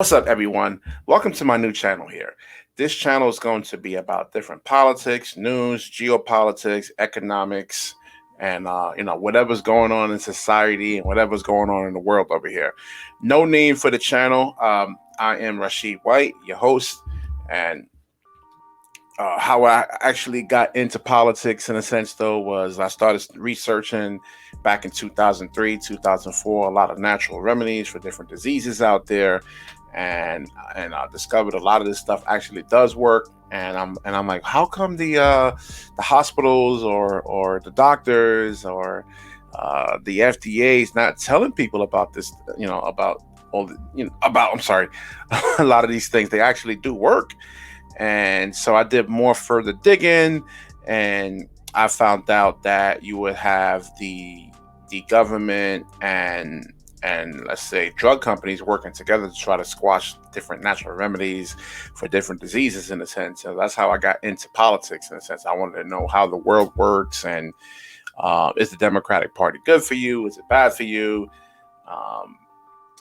What's up, everyone? Welcome to my new channel here. This channel is going to be about different politics, news, geopolitics, economics, and whatever's going on in society and whatever's going on in the world over here. No name for the channel. I am Rashid White, your host, and how I actually got into politics in a sense though was I started researching back in 2003, 2004, a lot of natural remedies for different diseases out there, and I discovered a lot of this stuff actually does work. And I'm like, how come the hospitals or the doctors or the FDA is not telling people about this? About all the about I'm sorry, a lot of these things they actually do work. And so I did more further digging, and I found out that you would have the government and let's say drug companies working together to try to squash different natural remedies for different diseases in a sense. So that's how I got into politics in a sense. I wanted to know how the world works, and is the Democratic Party good for you? Is it bad for you? Um,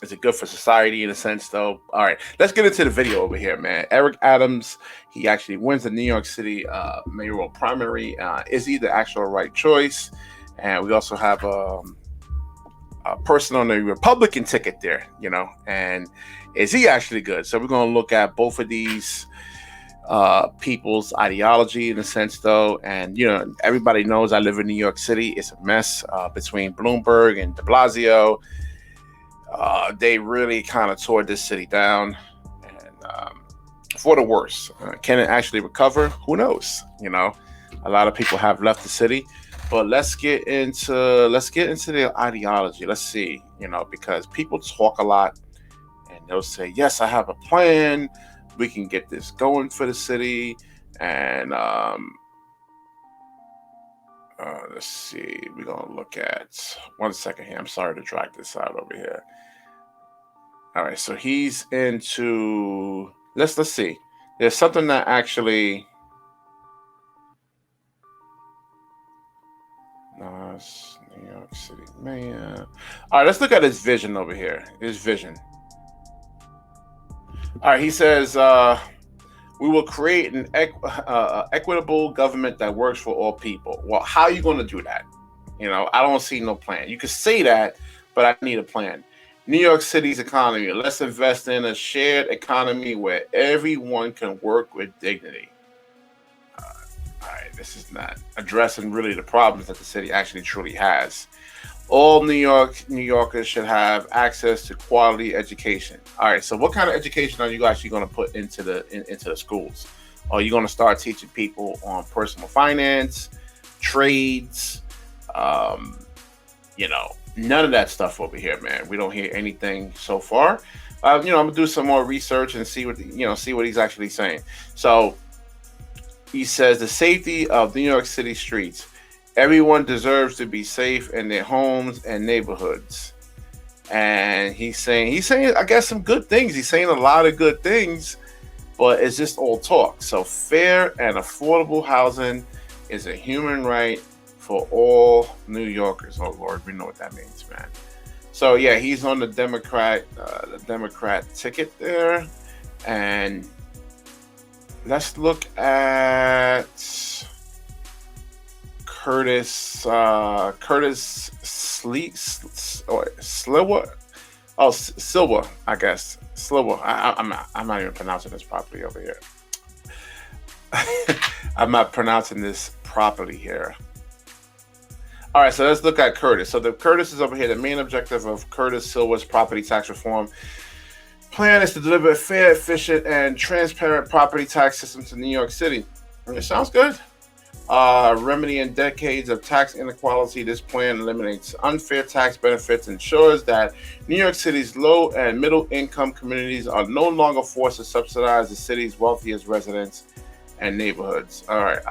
is it good for society in a sense, though? All right, let's get into the video over here, man. Eric Adams, he actually wins the New York City mayoral primary. Is he the actual right choice? And we also have a person on the Republican ticket there, and is he actually good? So we're going to look at both of these people's ideology in a sense, though. And, everybody knows I live in New York City. It's a mess between Bloomberg and de Blasio. They really kind of tore this city down, and for the worse. Can it actually recover? Who knows? A lot of people have left the city, but let's get into the ideology. Let's see, because people talk a lot, and they'll say, "Yes, I have a plan. We can get this going for the city," and let's see. We're gonna look at 1 second here. I'm sorry to drag this out over here. All right, so he's into let's see. There's something that actually New York City mayor. All right, let's look at his vision over here. His vision. All right, he says we will create an equitable government that works for all people. Well, how are you going to do that? I don't see no plan. You could say that, but I need a plan. New York City's economy. Let's invest in a shared economy where everyone can work with dignity. All right, this is not addressing really the problems that the city actually truly has. All New Yorkers should have access to quality education. All right, so what kind of education are you actually going to put into the schools? Are you going to start teaching people on personal finance, trades? None of that stuff over here, man. We don't hear anything so far. I'm gonna do some more research and see what he's actually saying. So he says the safety of New York City streets. Everyone deserves to be safe in their homes and neighborhoods. And he's saying, I guess, some good things. He's saying a lot of good things, but it's just all talk. So fair and affordable housing is a human right for all New Yorkers. Oh Lord, we know what that means, man. So yeah, he's on the Democrat ticket there, and let's look at Curtis Sliwa. Oh, Silwa, I guess. Sliwa. I'm not even pronouncing this properly over here. I'm not pronouncing this properly here. All right, so let's look at Curtis. So the Curtis is over here. The main objective of Curtis Silwa's property tax reform plan is to deliver a fair, efficient, and transparent property tax system to New York City. It sounds good. Remedying decades of tax inequality, this plan eliminates unfair tax benefits, ensures that New York City's low and middle income communities are no longer forced to subsidize the city's wealthiest residents and neighborhoods. All right,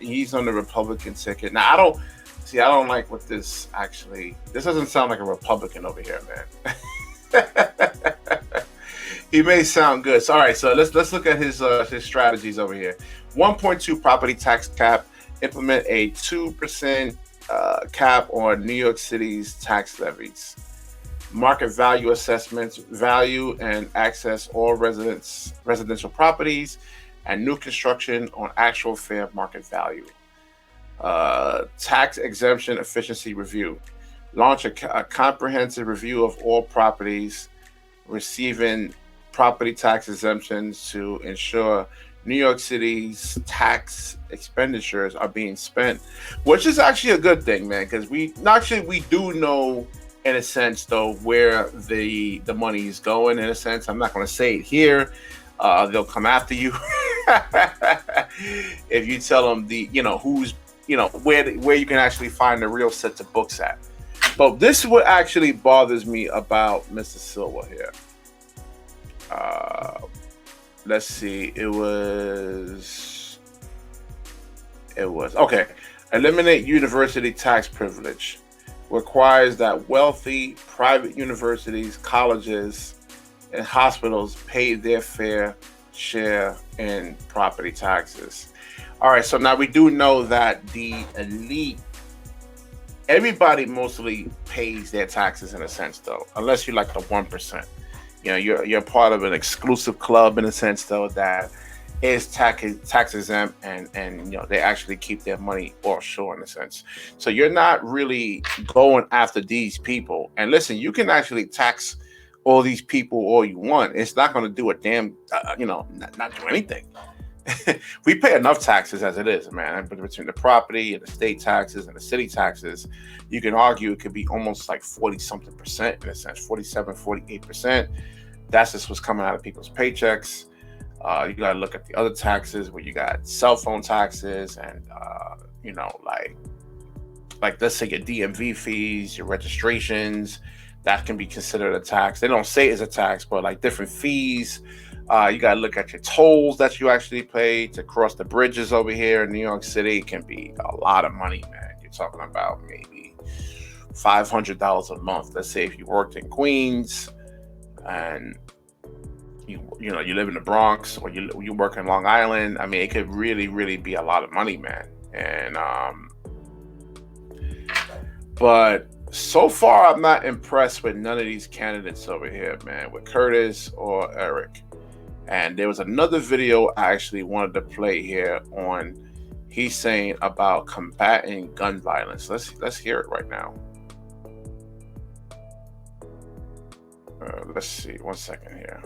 he's on the Republican ticket. Now, I don't like what this doesn't sound like a Republican over here, man. He may sound good. So, all right, so let's look at his strategies over here. 1.2 property tax cap. Implement a 2% cap on New York City's tax levies. market value assessments, value and access all residential properties, and new construction on actual fair market value. Tax exemption efficiency review. Launch a comprehensive review of all properties receiving property tax exemptions to ensure New York City's tax expenditures are being spent, which is actually a good thing, man, because we do know in a sense though where the money is going. In a sense, I'm not going to say it here. They'll come after you if you tell them who's where you can actually find the real sets of books at. But this is what actually bothers me about Mr. Silwa here. Let's see. It was okay. Eliminate university tax privilege. Requires that wealthy private universities, colleges, and hospitals pay their fair share in property taxes. All right, so now we do know that the elite, everybody mostly pays their taxes in a sense, though, unless you're like the 1%. You're part of an exclusive club in a sense, though, that is tax exempt, and they actually keep their money offshore in a sense. So you're not really going after these people. And listen, you can actually tax all these people all you want. It's not going to do a damn, not do anything. We pay enough taxes as it is, man. But between the property and the state taxes and the city taxes, you can argue it could be almost like 40-something% in a sense, 47, 48%. That's just what's coming out of people's paychecks. You got to look at the other taxes where you got cell phone taxes and, like let's say your DMV fees, your registrations, that can be considered a tax. They don't say it's a tax, but like different fees. You got to look at your tolls that you actually pay to cross the bridges over here in New York City. It can be a lot of money, man. You're talking about maybe $500 a month. Let's say if you worked in Queens and you live in the Bronx, or you work in Long Island. I mean, it could really, really be a lot of money, man. And but so far, I'm not impressed with none of these candidates over here, man, with Curtis or Eric. And there was another video I actually wanted to play here on. He's saying about combating gun violence. Let's hear it right now. Let's see. 1 second here.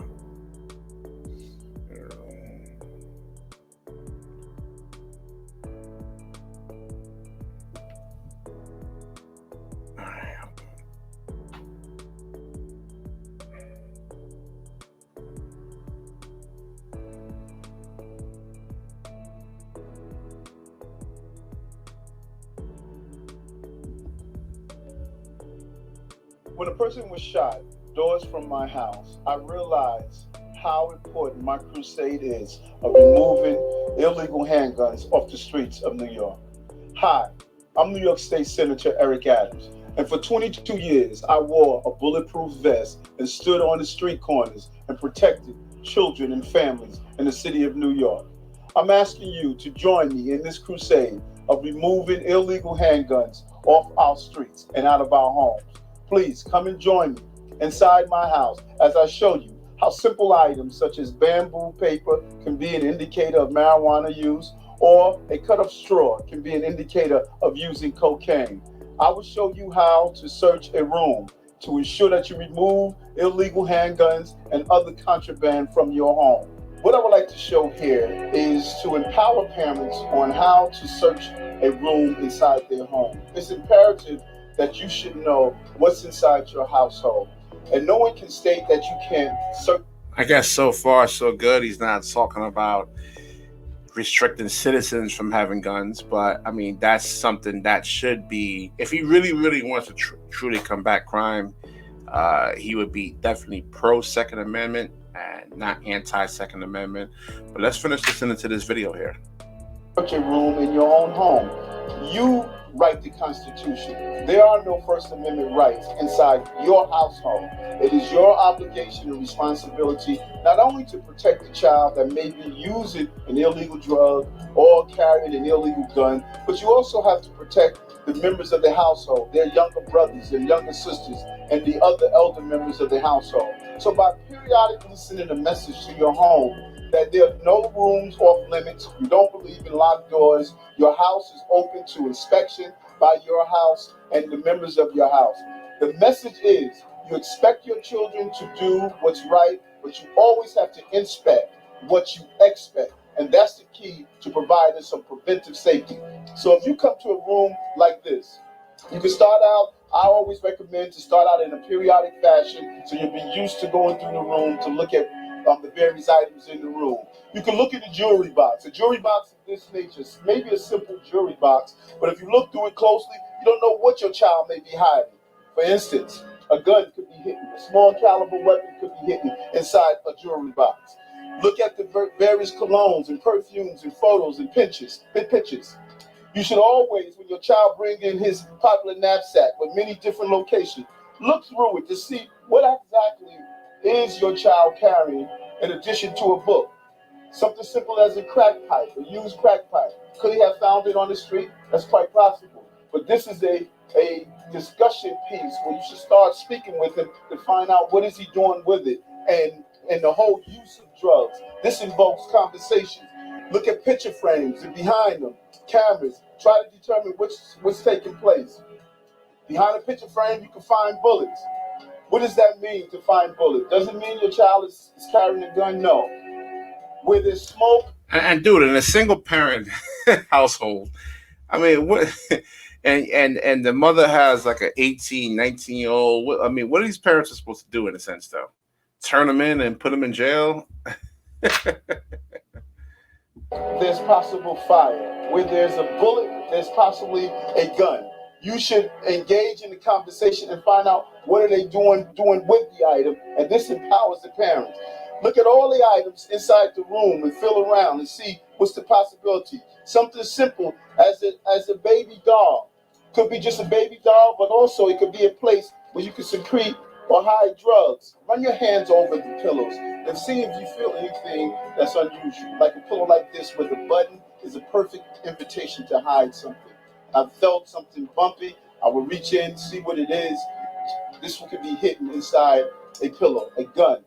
When a person was shot doors from my house, I realized how important my crusade is of removing illegal handguns off the streets of New York. Hi, I'm New York State Senator Eric Adams, and for 22 years, I wore a bulletproof vest and stood on the street corners and protected children and families in the city of New York. I'm asking you to join me in this crusade of removing illegal handguns off our streets and out of our homes. Please come and join me inside my house as I show you how simple items such as bamboo paper can be an indicator of marijuana use, or a cut of straw can be an indicator of using cocaine. I will show you how to search a room to ensure that you remove illegal handguns and other contraband from your home. What I would like to show here is to empower parents on how to search a room inside their home. It's imperative that you should know what's inside your household. And no one can state that you can't search. I guess so far so good. He's not talking about restricting citizens from having guns, but I mean, that's something that should be, if he really, really wants to truly combat crime, he would be definitely pro Second Amendment and not anti Second Amendment. But let's finish listening to this video here. Search a room in your own home. You write the Constitution. There are no First Amendment rights inside your household. It is your obligation and responsibility not only to protect the child that may be using an illegal drug or carrying an illegal gun, but you also have to protect the members of the household, their younger brothers, their younger sisters, and the other elder members of the household. So by periodically sending a message to your home that there are no rooms off limits, you don't believe in locked doors, your house is open to inspection by your house and the members of your house. The message is you expect your children to do what's right, but you always have to inspect what you expect. And that's the key to providing some preventive safety. So if you come to a room like this, you can start out, I always recommend to start out in a periodic fashion so you'll be used to going through the room to look at the various items in the room. You can look at the jewelry box. A jewelry box of this nature, maybe a simple jewelry box, but if you look through it closely, you don't know what your child may be hiding. For instance, a gun could be hidden, a small caliber weapon could be hidden inside a jewelry box. Look at the various colognes and perfumes and photos and pictures. You should always, when your child brings in his popular knapsack with many different locations, look through it to see what exactly is your child carrying in addition to a book. Something simple as a crack pipe, a used crack pipe. Could he have found it on the street? That's quite possible. But this is a discussion piece where you should start speaking with him to find out what is he doing with it and the whole use of drugs. This involves conversations. Look at picture frames and behind them, cameras. Try to determine what's taking place. Behind a picture frame, you can find bullets. What does that mean to find bullets? Does it mean your child is carrying a gun? No. Where there's smoke. And dude, in a single parent household, I mean, what? And the mother has like an 18, 19-year-old. What are these parents supposed to do in a sense, though? Turn them in and put them in jail? There's possible fire. Where there's a bullet, there's possibly a gun. You should engage in the conversation and find out what are they doing with the item, and this empowers the parents. Look at all the items inside the room and feel around and see what's the possibility. Something simple as a baby doll. Could be just a baby doll, but also it could be a place where you can secrete or hide drugs. Run your hands over the pillows and see if you feel anything that's unusual. Like a pillow like this where the button is a perfect invitation to hide something. I've felt something bumpy, I will reach in, see what it is. This one could be hidden inside a pillow, a gun.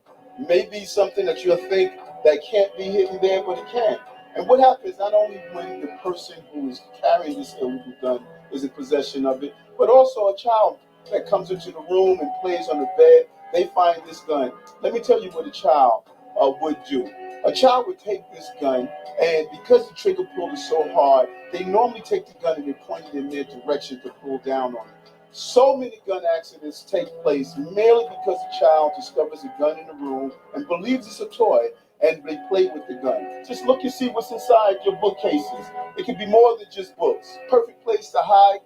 Maybe something that you'll think that can't be hidden there, but it can. And what happens not only when the person who is carrying this illegal gun is in possession of it, but also a child that comes into the room and plays on the bed, they find this gun. Let me tell you what a child would do. A child would take this gun, and because the trigger pull is so hard, they normally take the gun and they point it in their direction to pull down on it. So many gun accidents take place merely because a child discovers a gun in the room and believes it's a toy, and they play with the gun. Just look and see what's inside your bookcases. It can be more than just books. Perfect place to hide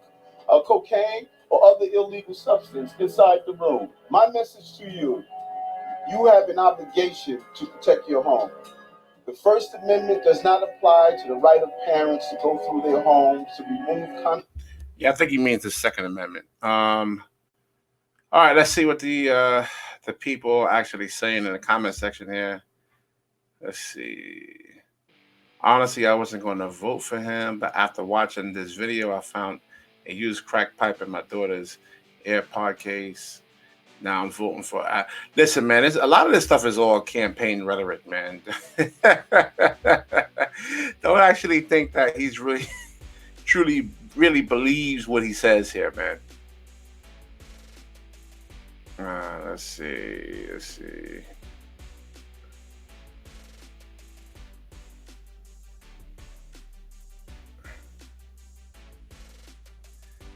cocaine or other illegal substance inside the room. My message to you, you have an obligation to protect your home. The First Amendment does not apply to the right of parents to go through their homes to remove Yeah, I think he means the Second Amendment. All right, let's see what the people are actually saying in the comment section here. Let's see. Honestly, I wasn't going to vote for him, but after watching this video, I found a used crack pipe in my daughter's AirPod case. Now I'm voting for. Listen, man, a lot of this stuff is all campaign rhetoric, man. Don't actually think that he's really, truly, really believes what he says here, man. Let's see.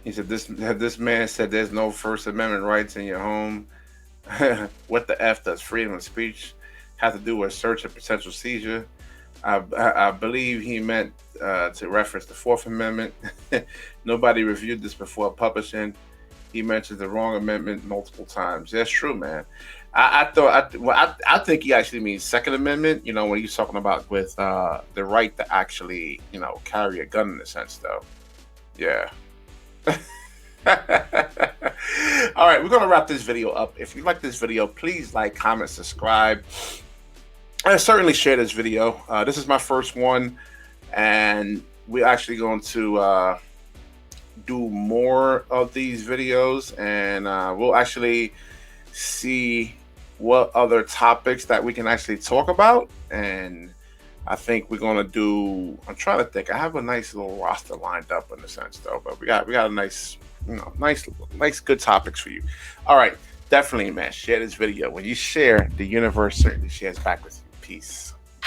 He said, this man said there's no First Amendment rights in your home. What the F does freedom of speech have to do with search and potential seizure? I believe he meant to reference the Fourth Amendment. Nobody reviewed this before publishing. He mentioned the wrong amendment multiple times. That's true, man. I think he actually means Second Amendment, when he's talking about with the right to actually, carry a gun in a sense, though. Yeah. All right, we're gonna wrap this video up. If you like this video, please like, comment, subscribe, and certainly share this video. This is my first one, and we're actually going to do more of these videos, and we'll actually see what other topics that we can actually talk about. And I think we're gonna do, I'm trying to think, I have a nice little roster lined up in a sense though, but we got a nice, nice good topics for you. All right, definitely, man, share this video. When you share, the universe certainly shares back with you. Peace.